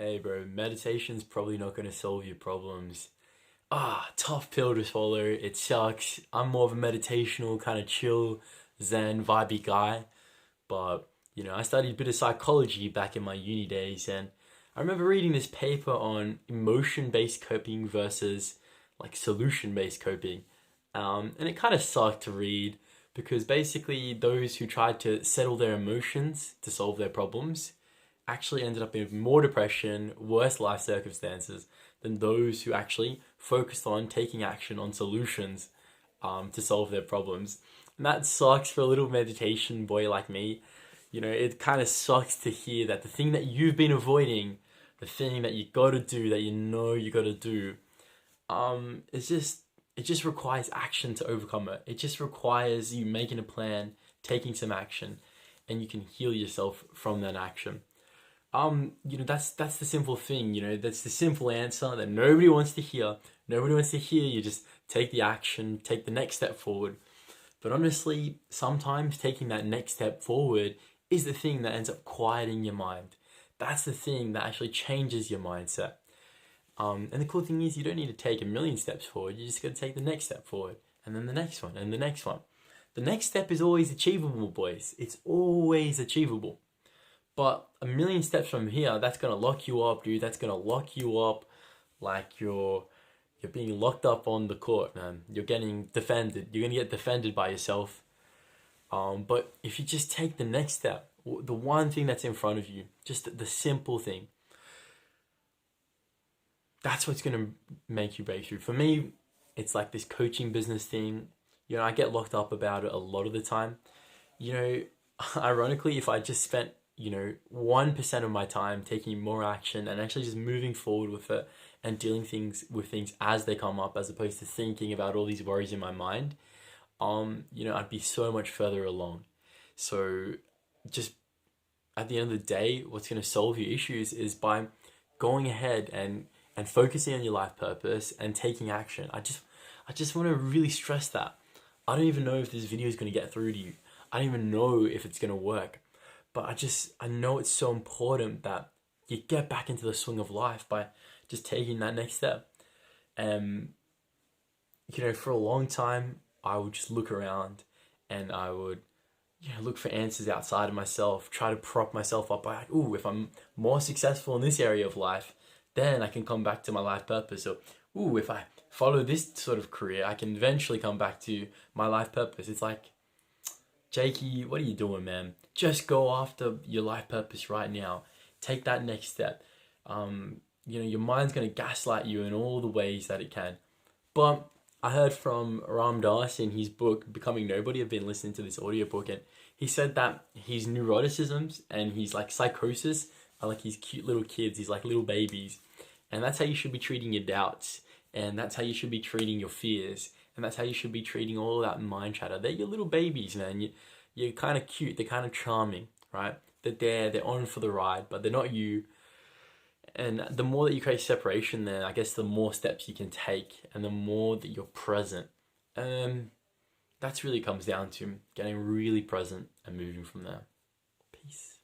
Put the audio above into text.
Hey bro, meditation's probably not gonna solve your problems. Tough pill to swallow. It sucks. I'm more of a meditational, kind of chill, zen, vibey guy. But, I studied a bit of psychology back in my uni days, and I remember reading this paper on emotion-based coping versus like solution-based coping. And it kind of sucked to read because basically those who tried to settle their emotions to solve their problems actually ended up in more depression, worse life circumstances than those who actually focused on taking action on solutions to solve their problems. And that sucks for a little meditation boy like me. It kind of sucks to hear that the thing that you've been avoiding, the thing that you gotta do, that you gotta do, it just requires action to overcome it. It just requires you making a plan, taking some action, and you can heal yourself from that action. That's the simple thing, that's the simple answer that nobody wants to hear. Nobody wants to hear you just take the action, take the next step forward. But honestly, sometimes taking that next step forward is the thing that ends up quieting your mind. That's the thing that actually changes your mindset. And the cool thing is you don't need to take a million steps forward. You just got to take the next step forward, and then the next one, and the next one. The next step is always achievable, boys. It's always achievable. But a million steps from here, that's gonna lock you up, dude. That's gonna lock you up like you're being locked up on the court, man. You're getting defended. You're gonna get defended by yourself. But if you just take the next step, the one thing that's in front of you, just the simple thing, that's what's gonna make you break through. For me, it's like this coaching business thing. I get locked up about it a lot of the time. You know, Ironically, if I just spent 1% of my time taking more action and actually just moving forward with it and dealing things as they come up, as opposed to thinking about all these worries in my mind, I'd be so much further along. So just at the end of the day, what's going to solve your issues is by going ahead and focusing on your life purpose and taking action. I just want to really stress that. I don't even know if this video is going to get through to you. I don't even know if it's going to work. But I know it's so important that you get back into the swing of life by just taking that next step. And, for a long time, I would just look around and I would, look for answers outside of myself, try to prop myself up by, like, ooh, if I'm more successful in this area of life, then I can come back to my life purpose. Or, ooh, if I follow this sort of career, I can eventually come back to my life purpose. It's like, Jakey, what are you doing, man? Just go after your life purpose right now. Take that next step. Your mind's gonna gaslight you in all the ways that it can. But I heard from Ram Dass in his book Becoming Nobody. I've been listening to this audiobook, and he said that his neuroticisms and his like psychosis are like his cute little kids. He's like little babies, and that's how you should be treating your doubts, and that's how you should be treating your fears. And that's how you should be treating all that mind chatter. They're your little babies, man. You're kind of cute. They're kind of charming, right? They're on for the ride, but they're not you. And the more that you create separation there, I guess the more steps you can take and the more that you're present. That's really comes down to getting really present and moving from there. Peace.